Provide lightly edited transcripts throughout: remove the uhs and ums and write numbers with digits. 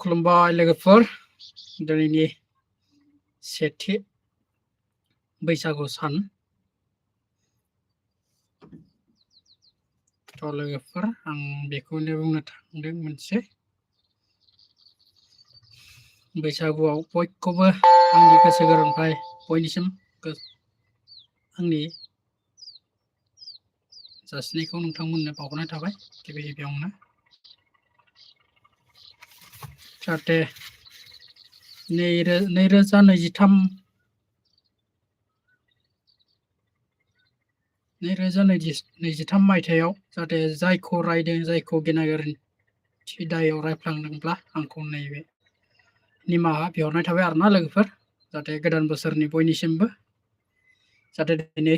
खुलुमबाय लोगोफोर दिनैनि सेथि बैसागु सान थ' लोगोफोर आं बेखौनो बुंनो थांदों मोनसे बैसागुआव बयखौबो आंनि गोसो गोरबोनिफ्राय बयनिसिम आंनि जासिनायखौ नोंथांमोननो बावहरनाय थाबाय गिबि गिबियावनो जाहाथे 2023 मायथाइयाव जाहाथे जायखौ रायदों जायखौ गेना गोरोन्थि दायाव रायफ्लांदोंब्ला आंखौ नैबे निमाहा बिहरनाय थाबाय आरोना लोगोफोर जाहाथे गोदान बोसोरनि बयनिसिमबो जाहाथे दिनै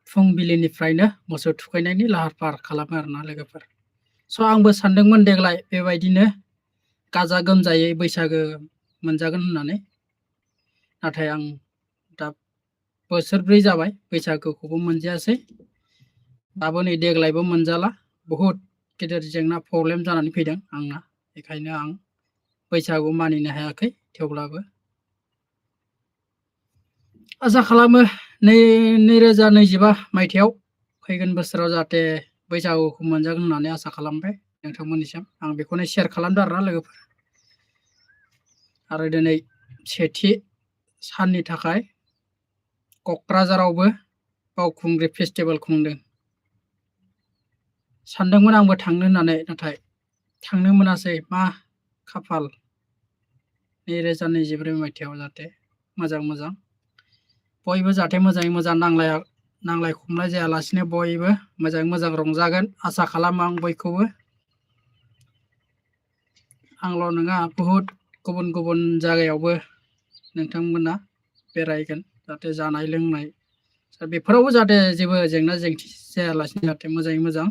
फुंबिलिनिफ्रायनो मोसौ थुखैनायनि लाहार फाहार खालामो आरोना लोगोफोर स' आंबो सानदोंमोन देग्लाय बेबायदिनो गाजा गोमजायै बैसागो मोनजागोन होननानै नाथाय आं दा बोसोरब्रै जाबाय बैसागोखौबो मोनजायासै दाबो नै देग्लायबो मोनजाला बहुद गिदिर जेंना प्रब्लेम जानानै फैदों आंना बेखायनो आं बैसागु मानिनो हायाखै थेवब्लाबो आसा खालामो 2025 मायथाइयाव फैगोन बोसोराव जाहाथे बैसागुखौ मोनजागोन होननानै आसा खालामबाय नोंथांमोननिसिम आं बेखौनो शेयार खालामदों आरोना लोगोफोर आरो दिनै सेथि साननि थाखाय क'क्राझारावबो बावखुंग्रि फेस्टिभेल खुंदों सानदोंमोन आंबो थांनो होननानै नाथाय थांनो मोनासै मा खाफाल 2024 मायथाइयाव जाहाथे मोजां बयबो जाहाथे मोजाङै मोजां नांलाय खमलाय जायालासिनो बयबो मोजाङै मोजां रंजागोन आसा खालामो आं बयखौबो आंल' नङा बहुद गुबुन गुबुन जायगायावबो नोंथांमोना बेरायगोन जाहाथे जानाय लोंनाय बेफोरावबो जाहाथे जेबो जेंना जेंसि जायालासिनो जाहाथे मोजाङै मोजां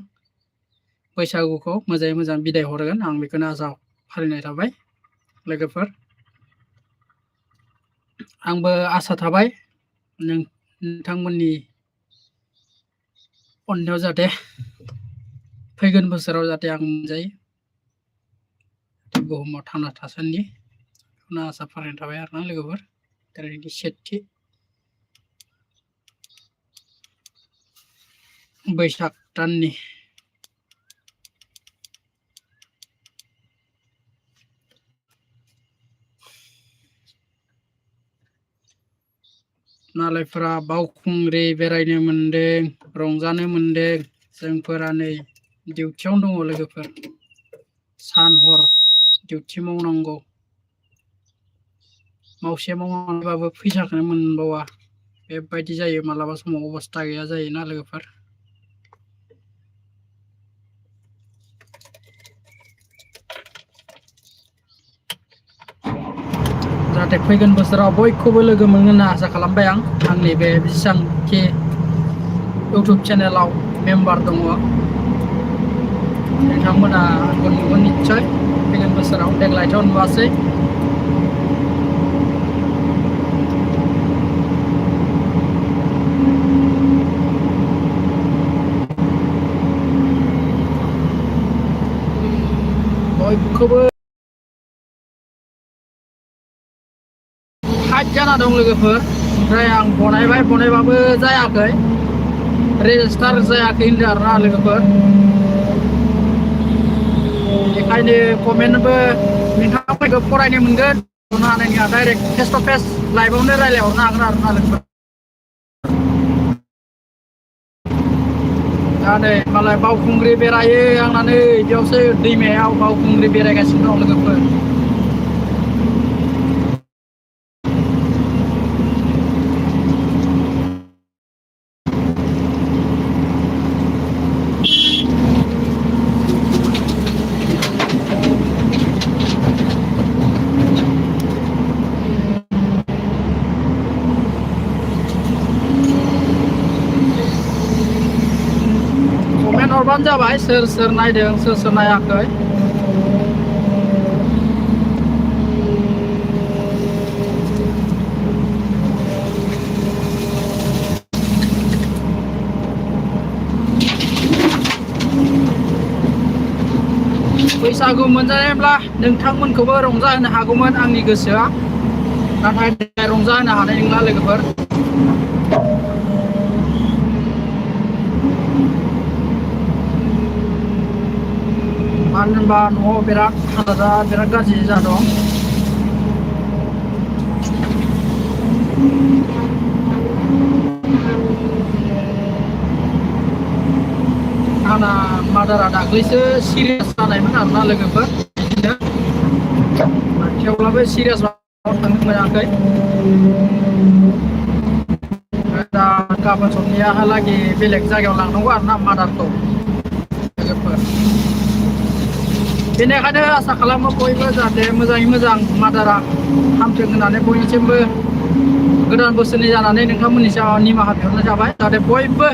बैसागुखौ मोजाङै मोजां बिदाय हरगोन आं बेखौनो आसा फालिनाय थाबाय लोगोफोर आंबो आसा थाबाय नोंथांमोननि अननायाव जाहाथे फैगोन बोसोराव जाहाथे आं मोनजायो बुहुमाव थांना थासान्दि बेखौनो आसा फालिनाय थाबाय आरोना लोगोफोर दिनैनि सेथि बैसाग दाननि मालायफोरा बावखुंग्रि बेरायनो मोनदों रंजानो मोनदों जोंफोरा नै डिउटियावनो दङ लोगोफोर सान हर डिउटि मावनांगौ मावसे मावनानैबाबो फैसाखौनो मोनबावा बेबायदि जायो मालाबा समाव अबस्था गैया जायोना लोगोफोर जाहाथे फैगोन बोसोराव बयखौबो लोगो मोनगोन होनना आसा खालामबाय आं आंनि बे बेसेबांखि इउटुब चेनेलाव मेम्बार दङ नोंथांमोना आंखौ नुगोन निस्सय फैगोन बोसोराव देग्लायथ' नुवासै बयखौबो हाइट जाना दं लोगोफोर ओमफ्राय आं बनायबाबो जायाखै रेजिस्टार जायाखै होनदों आरोना लोगोफोर बेखायनो कमेन्टबो नोंथांमोनखौ फरायनो मोनगोन हरनो हानाय नङा डाइरेक्ट फेस टु फेस लाइभआवनो रायज्लायहरनो हागोन आरोना लोगोफोर दा नै मालाय बावखुंग्रि बेरायो आंना नै बेयावसो दैमायाव बावखुंग्रि बेरायगासिनो दं लोगोफोर हरबानो जाबाय सोर नायदों सोर नायाखै बैसागु मोनजानायब्ला नोंथांमोनखौबो रंजाहोनो हागौमोन आंनि गोसोआ, नाथाय रंजाहोनो हानाय नंला लोगोफोर। मानो होनबा न'आव बिराद हालोदा बिराद गाज्रि जाना दं। आंना मादारा दाख्लैसो सिरियास जानायमोन आरोना लोगोफोर, बिदिनो थेवब्लाबो सिरियास थांनो मोनाखै। दा गाबोन समनियाहालागै बेलेग जायगायाव लांनांगौ आरोना मादारखौ लोगोफोर। बेनिखायनो आसा खालामो बयबो जाहाथे मोजाङै मोजां मादारा हामथों होननानै बयनिसिमबो गोदान बोसोरनि जानानै नोंथांमोननि सायाव निमाहा बिहरनाय जाबाय। जाहाथे बयबो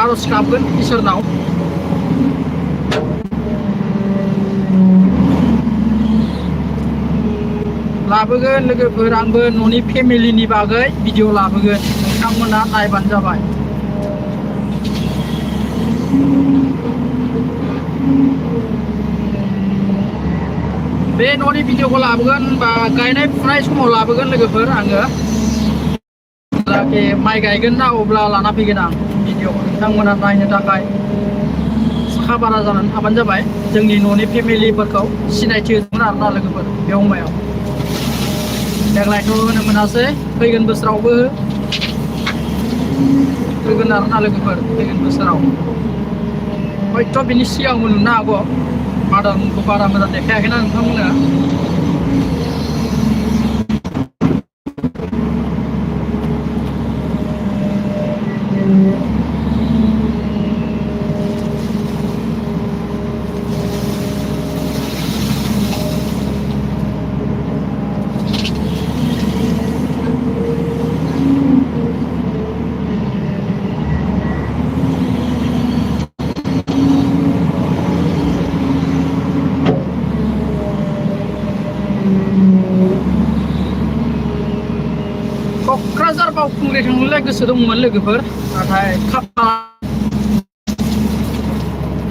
आर'ज गाबगोन इसोरनाव। लाबोगोन लोगोफोर, आंबो न'नि फेमिलिनि बागै भिडिअ लाबोगोन, नोंथांमोना नायबानो जाबाय। बे न'नि भिडिअखौ लाबोगोन बा गायनाय फुनाय समाव लाबोगोन लोगोफोर आङो। जाहाथे माइ गायगोन ना अब्ला लाना फैगोन आं भिडिअखौ, नोंथांमोना नायनो थाखाय साखा बारा जानानै थाबानो जाबाय। जोंनि न'नि फेमिलिफोरखौ सिनायथि होगोन आरोना लोगोफोर बे समायाव। देग्लायथ' होनो मोनासै, फैगोन बोसोरावबो होगोन आरोना लोगोफोर, फैगोन बोसोराव हयथ' बिनि सिगांबो नुनो हागौ। मादारखौ बारा मोजां देखायाखैना नोंथांमोना। क'क्राझार बावखुंग्रि थांनोलाय गोसो दंमोन लोगोफोर, नाथाय खाफाल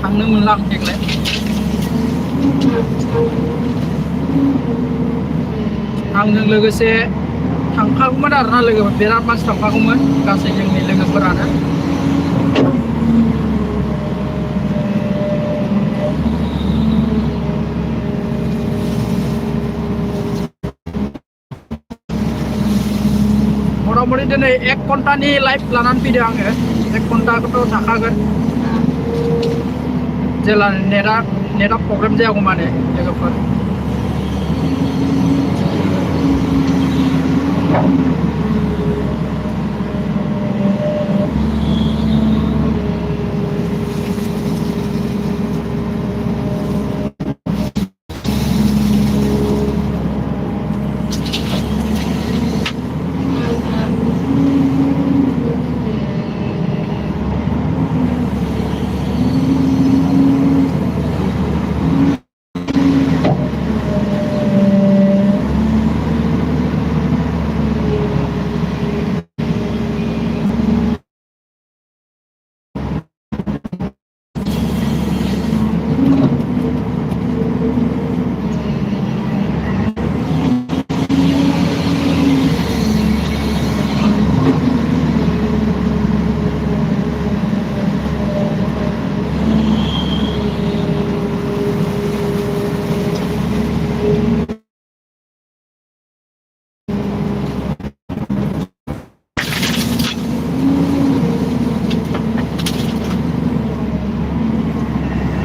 थांनो मोनला आं देग्लाय। आंजों लोगोसे थांफागौमोन आरोना लोगोफोर, बिराद मानसि थांफागौमोन, गासै जोंनि लोगोफोरानो। मथा-मथि दिनै 1 घन्टानि लाइभ लानानै फैदों आङो। 1 घन्टाखौथ' थाखागोन, जेला नेटआ प्रब्लेम जायागौ माने लोगोफोर।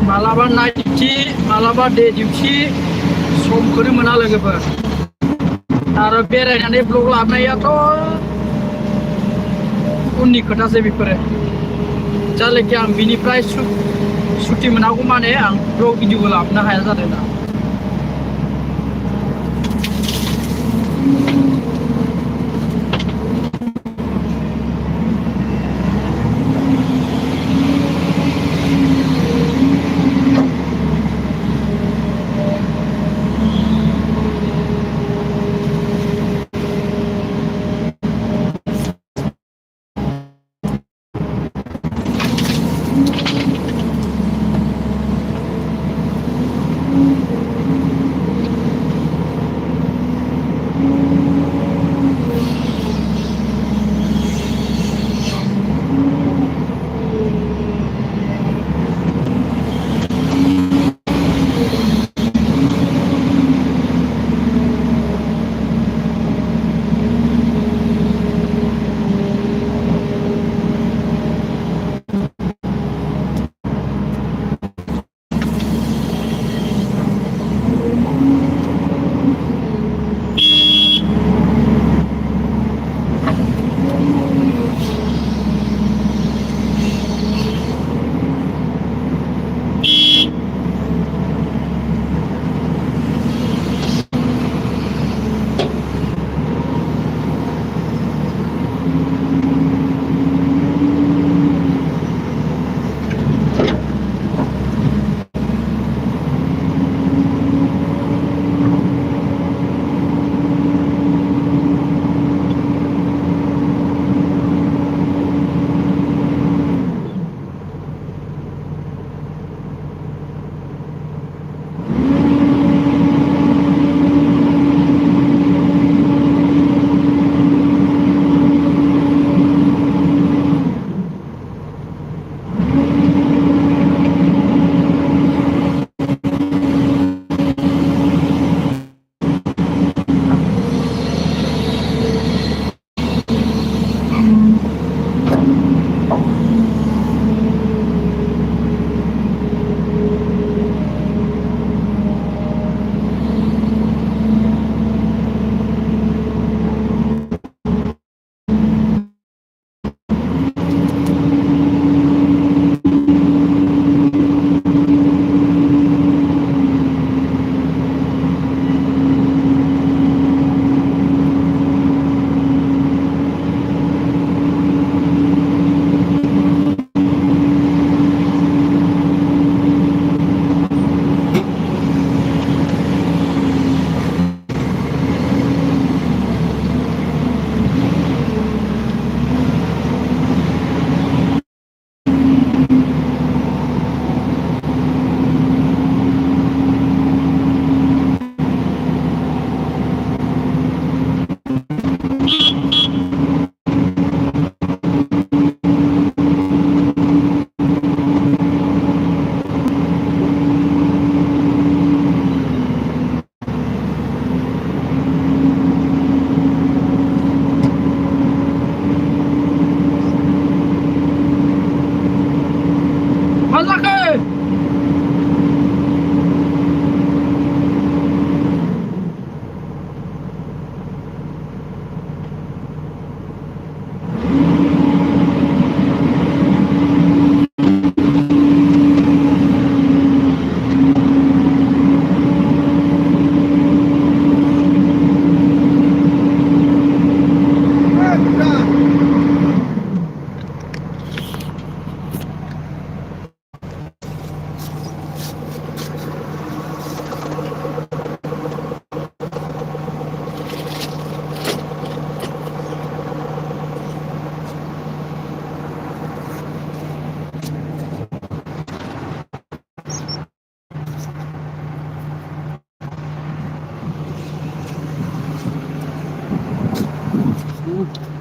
मालाबा नाइट डिउटि, मालाबा डे डिउटि, समखौनो मोना लोगोफोर। आरो बेरायनानै ब्लग लाबोनायाथ' उननि खोथासो बेफोरो। जायलाखि आं बिनिफ्राय सुटि मोनागौ माने आं ब्लग भिडिअबो लाबोनो हाया जादों दा।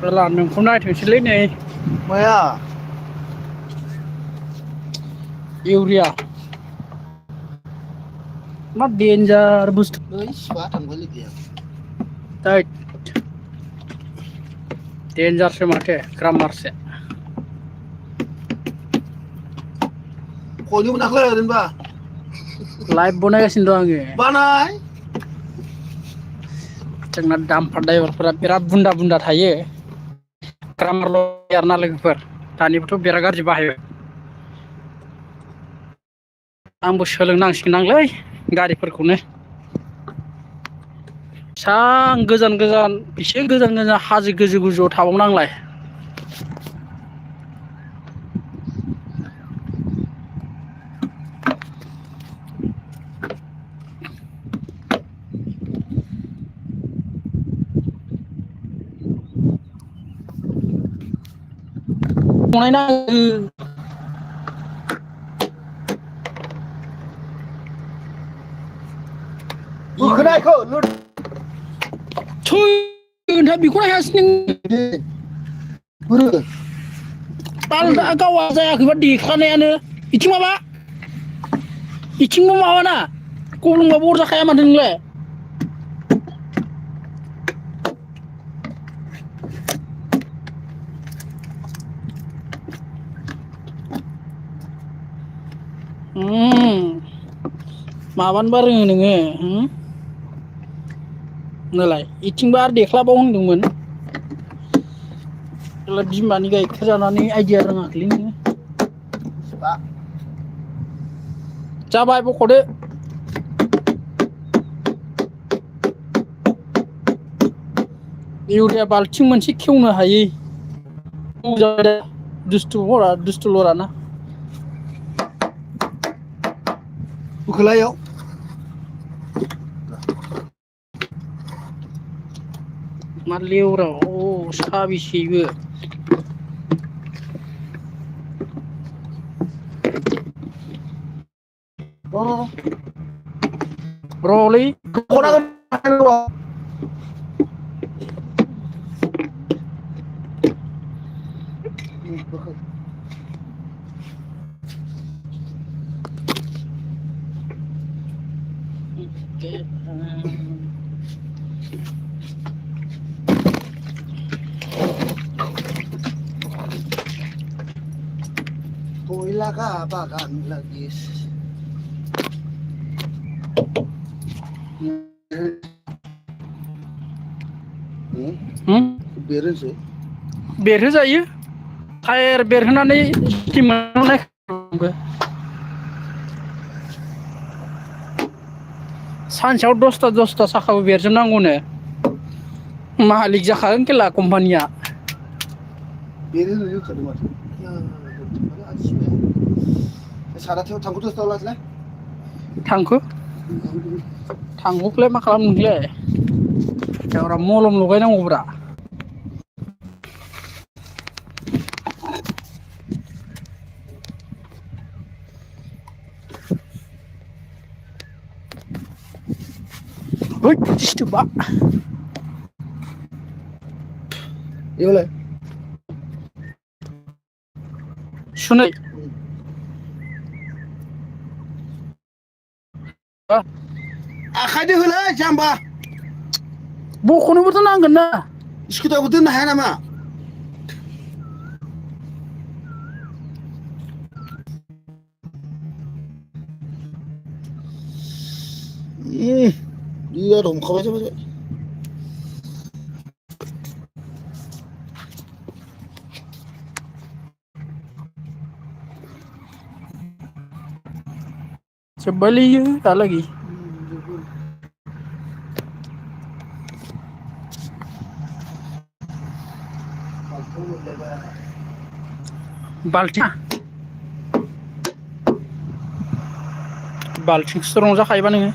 Là nोंखौ नायथोंसैलै नै माया इउरिया मा डेन्जार बुस्थु ओइ सिबा थांबायलै गैया थैद डेन्जारसो माथो ग्रामारसो खयनो मोनाखै ओरैनोबा लाइभ बनायगासिनो दं आङो बानाय जोंना दामफार ड्राइभारफोरा बिराद बुन्दा बुन्दा थायो ग्रामारल' आरोना लोगोफोर दानिबोथ' बिराद गाज्रि बाहायो आंबो सोलोंनांसिगोनदांलै गारिफोरखौनो बेसां गोजान गोजान बेसे गोजान गोजान हाजो गोजौ गोजौआव थाबावनांलाय बनायनांगो बोखोनायखौ लुट नोंथाङा बेखौ नायासै नों बोरो बालदा गावा जायाखैबा देखानायानो इथिं माबा इथिंबो माबाना गब्लंबाबो अरजाखाया माथो नोंलाय माबानोबा रोङो नोङो नालाय इथिंबो आरो देख्लाबाव होनदोंमोन बिमानि गाइखेर जानानै आइडिया रोङाखैलै नोङो जाबाय बख'दो इउरिया बाल्थिं मोनसे खेवनो हायै दुस्थु लराना बोखोलायाव मा लेवरा साबिसेबो रलै Toilaga bagan lagi. बेरोसो बेरहोजायो टायार बेरहोनानै सानसेयाव 10ता साखाबो बेरजोबनांगौनो मालिक जाखागोन खेला कम्पानिया बेरो होखादों माथो साराथायाव थांखु दोस्तावलासैलाय थांखुखौलाय मा खालामनो नोंलाय एबार मलम लगायनांगौब्रा ओइ दिसथाबा एवलाय सुनै आखायदो होलै जाम्बा बख'नोबोथ' नांगोन ना स्कुटारखौ दोननो हाया नामा बिराद हमखाबाय जाबाय जोब्बायलै दालागै बाल्थिंखौसो रंजाखायोबा नोङो